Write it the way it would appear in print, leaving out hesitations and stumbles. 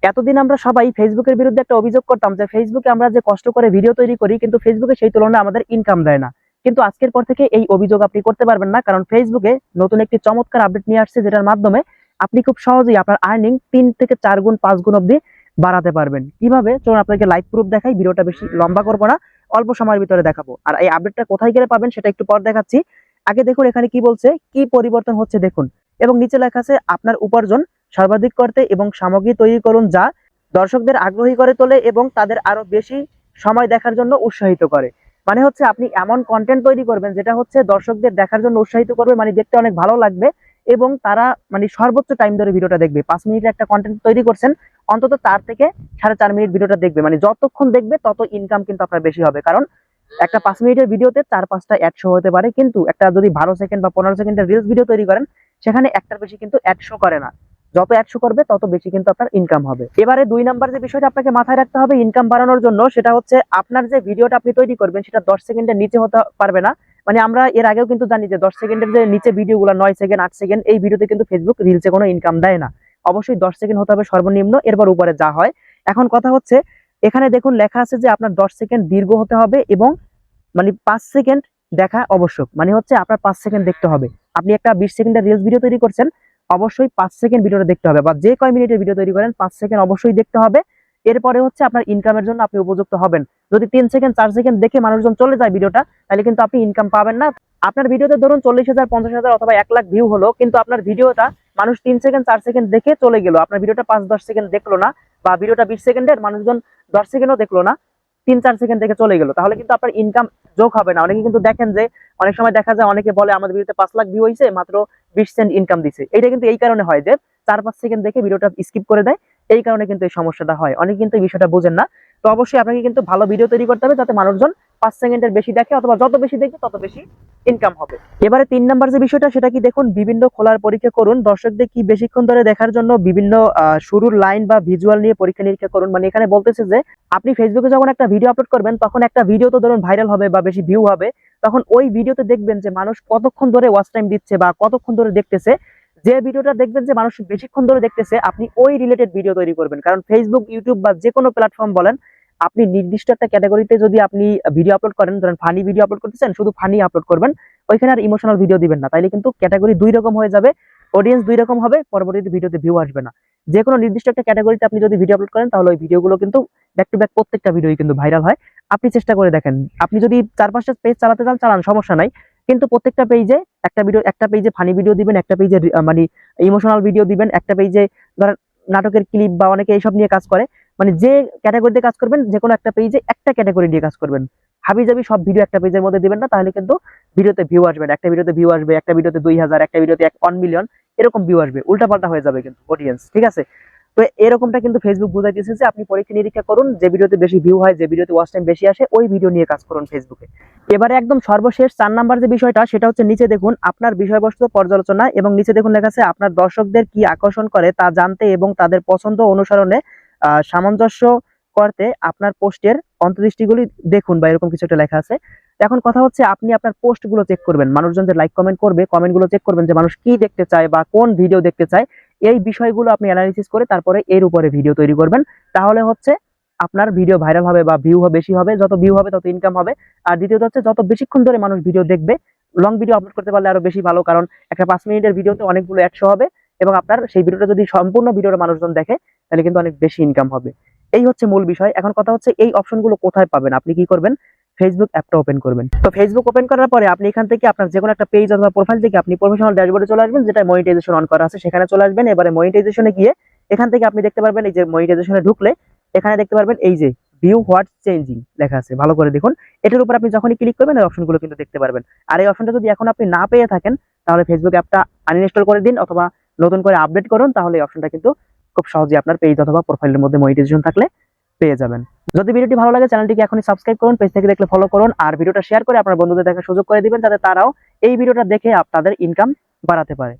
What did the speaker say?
এতদিন আমরা সবাই ফেসবুকের বিরুদ্ধে একটা অভিযোগ করতাম যে ফেসবুকে আমরা যে কষ্ট করে ভিডিও তৈরি করি কিন্তু ফেসবুকে সেই তুলনায় আমাদের ইনকাম দেয় না। কিন্তু আজকের পর থেকে এই অভিযোগ আপনি করতে পারবেন না, কারণ ফেসবুকে নতুন একটি চমৎকার আপডেট নিয়ে আসছে, যেটার মাধ্যমে আপনি খুব সহজেই আপনার আর্নিং 3 থেকে 4 গুণ 5 গুণ অব্দি বাড়াতে পারবেন। কিভাবে, চলুন আপনাকে লাইভ প্রুফ দেখাই। ভিডিওটা বেশি লম্বা করবো না, অল্প সময়ের ভিতরে দেখাবো। আর এই আপডেটটা কোথায় গেলে পাবেন সেটা একটু পর দেখাচ্ছি। আগে দেখুন এখানে কি বলছে, কি পরিবর্তন হচ্ছে দেখুন। এবং নিচে লেখা আছে আপনার উপার্জন সর্বাধিক করতে এবং সামগ্রী তৈরি করুন যা দর্শকদের আগ্রহী করে তোলে এবং তাদের আরো বেশি সময় দেখার জন্য উৎসাহিত করে। মানে হচ্ছে আপনি এমন কন্টেন্ট তৈরি করবেন যেটা হচ্ছে দর্শকদের দেখার জন্য উৎসাহিত করবে, মানে দেখতে অনেক ভালো লাগবে এবং তারা মানে সর্বোচ্চ টাইম ধরে ভিডিওটা দেখবে। 5 মিনিটের একটা কন্টেন্ট তৈরি করছেন, অন্তত 4 থেকে 4.5 মিনিট ভিডিওটা দেখবে, মানে যতক্ষণ দেখবে তত ইনকাম কিন্তু আপনার বেশি হবে। কারণ একটা 5 মিনিটের ভিডিওতে 4-5টা অ্যাড শো হতে পারে, কিন্তু একটা যদি 12 সেকেন্ড বা 15 সেকেন্ডের রিলস ভিডিও তৈরি করেন সেখানে একটার বেশি কিন্তু অ্যাড শো করে না। যত 100 করবে তত বেশি কিন্তু আপনার ইনকাম হবে। এবারে 2 নাম্বার যে বিষয়টা আপনাকে মাথায় রাখতে হবে ইনকাম বাড়ানোর জন্য, সেটা হচ্ছে আপনার যে ভিডিওটা আপনি তৈরি করবেন সেটা 10 সেকেন্ডের নিচে হতে পারবে না। মানে আমরা এর আগেও কিন্তু জানি যে 10 সেকেন্ডের যে নিচে ভিডিওগুলো 9 সেকেন্ড 8 সেকেন্ড, এই ভিডিওতে কিন্তু ফেসবুক রিলসে কোনো ইনকাম দেয় না। অবশ্যই 10 সেকেন্ড হতে হবে সর্বনিম্ন, এরপর উপরে যা হয়। এখন কথা হচ্ছে এখানে দেখুন লেখা আছে যে আপনার 10 সেকেন্ড দীর্ঘ হতে হবে এবং মানে 5 সেকেন্ড দেখা আবশ্যক। মানে হচ্ছে আপনার 5 সেকেন্ড দেখতে হবে। আপনি একটা 20 সেকেন্ডের রিলস ভিডিও তৈরি করছেন, অবশ্যই 5 সেকেন্ড ভিডিওটা দেখতে হবে, বা যে কয় মিনিটের ভিডিও তৈরি করেন 5 সেকেন্ড অবশ্যই দেখতে হবে। এরপরে হচ্ছে আপনার ইনকামের জন্য আপনি উপযুক্ত হবেন। যদি 3 সেকেন্ড 4 সেকেন্ড দেখে মানুষজন চলে যায় ভিডিওটা, তাহলে কিন্তু আপনি ইনকাম পাবেন না। আপনার ভিডিওতে ধরুন 40,000 50,000 অথবা 1 লাখ ভিউ হলো, কিন্তু আপনার ভিডিওটা মানুষ 3 সেকেন্ড 4 সেকেন্ড দেখে চলে গেল, আপনার ভিডিওটা 5-10 সেকেন্ড দেখলো না, বা ভিডিওটা 20 সেকেন্ডের মানুষজন 10 সেকেন্ডও দেখলো না, 3-4 সেকেন্ড দেখে চলে গেল, তাহলে কিন্তু আপনার ইনকাম যোগ হবে না। অনেকে কিন্তু দেখেন যে অনেক সময় দেখা যায় অনেকে বলে আমাদের ভিডিওতে 5 লাখ ভিউ হয়েছে, মাত্র 20 সেন্ট ইনকাম দিছে। এটা কিন্তু এই কারণে হয় যে 4-5 সেকেন্ড দেখে ভিডিওটা স্কিপ করে দেয়, এই কারণে কিন্তু এই সমস্যাটা হয়। অনেকে কিন্তু এই বিষয়টা বোঝেন না। তো অবশ্যই আপনাকে কিন্তু ভালো ভিডিও তৈরি করতে হবে যাতে মানুষজন 5 সেকেন্ডের বেশি দেখে, অথবা যত বেশি দেখবে তত বেশি ইনকাম হবে। এবারে 3 নাম্বার যে বিষয়টা সেটা কি দেখুন, বিভিন্ন খোলার পরীক্ষা করুন। দর্শকদের কি বেশিক্ষণ ধরে দেখার জন্য বিভিন্ন শুরুর লাইন বা ভিজুয়াল নিয়ে পরীক্ষা নিরীক্ষা করুন। মানে এখানে বলতেছে যে আপনি ফেসবুকে যখন একটা ভিডিও আপলোড করবেন, তখন একটা ভিডিও তো ধরুন ভাইরাল হবে বা বেশি ভিউ হবে, তখন ওই ভিডিওতে দেখবেন যে মানুষ কতক্ষণ ধরে ওয়াচ টাইম দিচ্ছে বা কতক্ষণ ধরে দেখতেছে। যে ভিডিওটা দেখবেন যে মানুষ বেশিক্ষণ ধরে দেখতেছে, আপনি ওই রিলেটেড ভিডিও তৈরি করবেন। কারণ ফেসবুক, ইউটিউব বা যে কোনো প্ল্যাটফর্ম বলেন, আপনি নির্দিষ্ট একটা ক্যাটাগরিতে যদি আপনি ভিডিও আপলোড করেন, ধরেন ফানি ভিডিও আপলোড করতেছেন, শুধু ফানি আপলোড করবেন, ওইখানে আর ইমোশনাল ভিডিও দিবেন না, তাইলে কিন্তু ক্যাটাগরি 2 রকম হয়ে যাবে, অডিয়েন্স 2 রকম হবে, পরবর্তীতে ভিডিওতে ভিউ আসবে না। যে কোনো নির্দিষ্ট একটা ক্যাটাগরিতে আপনি যদি ভিডিও আপলোড করেন, তাহলে ওই ভিডিওগুলো কিন্তু ব্যাক টু ব্যাক প্রত্যেকটা ভিডিওই কিন্তু ভাইরাল হয়। আপনি চেষ্টা করে দেখেন, আপনি যদি 4-5টা পেজ চালাতে চান চালান, সমস্যা নাই, কিন্তু প্রত্যেকটা পেজে একটা পেজে ফানি ভিডিও দিবেন, একটা পেজে মানে ইমোশনাল ভিডিও দিবেন, একটা পেজে ধরেন নাটকের ক্লিপ বা অনেকে এইসব নিয়ে কাজ করে। মানে যে ক্যাটাগরিতে কাজ করবেন, যে কোনো একটা পেজে একটা ক্যাটাগরি নিয়ে কাজ করবেন। হাবিজাবি সব ভিডিও একটা পেজের মধ্যে দিবেন না, তাহলে কিন্তু ভিডিওতে ভিউ আসবে না। একটা ভিডিওতে ভিউ আসবে, একটা ভিডিওতে 2,000, একটা ভিডিওতে 1 মিলিয়ন, এরকম ভিউ আসবে, উল্টাপাল্টা হয়ে যাবে কিন্তু অডিয়েন্স। ঠিক আছে? তো এরকমটা কিন্তু ফেসবুক বুঝাইতেছে যে আপনি পরীক্ষা নিরীক্ষা করুন, যে ভিডিওতে বেশি ভিউ হয়, যে ভিডিওতে ওয়াচ টাইম বেশি আসে, ওই ভিডিও নিয়ে কাজ করুন ফেসবুকে। এবারে একদম সর্বশেষ 4 নাম্বার যে বিষয়টা সেটা হচ্ছে, নিচে দেখুন আপনার বিষয়বস্তু পর্যালোচনা, এবং নিচে দেখুন লেখা আছে আপনার দর্শকদের কি আকর্ষণ করে তা জানতে এবং তাদের পছন্দ অনুসরণে সামঞ্জস্য করতে আপনার পোস্টের অন্তর্দৃষ্টিগুলি দেখুন, বা এরকম কিছু একটা লেখা আছে। এখন কথা হচ্ছে আপনি আপনার পোস্ট গুলো চেক করবেন, মানুষজন যে লাইক কমেন্ট করবে, কমেন্ট গুলো চেক করবেন যে মানুষ কি দেখতে চায় বা কোন ভিডিও দেখতে চায়। এই বিষয়গুলো আপনি অ্যানালিসিস করে তারপরে এর উপরে ভিডিও তৈরি করবেন। তাহলে হচ্ছে আপনার ভিডিও ভাইরাল হবে বা ভিউ বেশি হবে, যত ভিউ হবে তত ইনকাম হবে। আর দ্বিতীয়ত হচ্ছে যত বেশিক্ষণ ধরে মানুষ ভিডিও দেখবে, লং ভিডিও আপলোড করতে পারলে আরো বেশি ভালো, কারণ একটা 5 মিনিটের ভিডিওতে অনেকগুলো 100 হবে, এবং আপনার সেই ভিডিওটা যদি সম্পূর্ণ ভিডিওর মানুষজন দেখে, তাহলে কিন্তু অনেক বেশি ইনকাম হবে। এই হচ্ছে মূল বিষয়। এখন কথা হচ্ছে এই অপশনগুলো কোথায় পাবেন। আপনি কি করবেন, ফেসবুক অ্যাপটা ওপেন করবেন। তো ফেসবুক ওপেন করার পরে আপনি এখান থেকে আপনার যে কোনো একটা পেজ অথবা প্রোফাইল থেকে আপনি প্রফেশনাল ড্যাশবোর্ডে চলে আসবেন, যেটা মনিটাইজেশন অন করা আছে সেখানে চলে আসবেন। এবারে মনিটাইজেশনে গিয়ে এখান থেকে আপনি দেখতে পারবেন, এই যে মনিটাইজেশনে ঢুকলে এখানে দেখতে পারবেন এই যে ভিউ হোয়াটস চেঞ্জিং লেখা আছে, ভালো করে দেখুন। এটার উপর আপনি যখনই ক্লিক করবেন এই অপশনগুলো কিন্তু দেখতে পারবেন। আর এই অপশনটা যদি এখন আপনি না পেয়ে থাকেন, তাহলে ফেসবুক অ্যাপটা আনইনস্টল করে দিন অথবা নতুন করে আপডেট করুন, তাহলে এই অপশনটা কিন্তু খুব সহজেই আপনার পেজ অথবা প্রোফাইলের মধ্যে মনিটাইজেশন থাকলে পেয়ে যাবেন। যদি ভিডিওটি ভালো লাগে চ্যানেলটিকে এখনই সাবস্ক্রাইব করুন, পেজ থেকে দেখলে ফলো করুন, আর ভিডিওটা শেয়ার করে আপনার বন্ধুদের দেখার সুযোগ করে দিবেন, যাতে তারাও এই ভিডিওটা দেখে আপনাদের ইনকাম বাড়াতে পারে।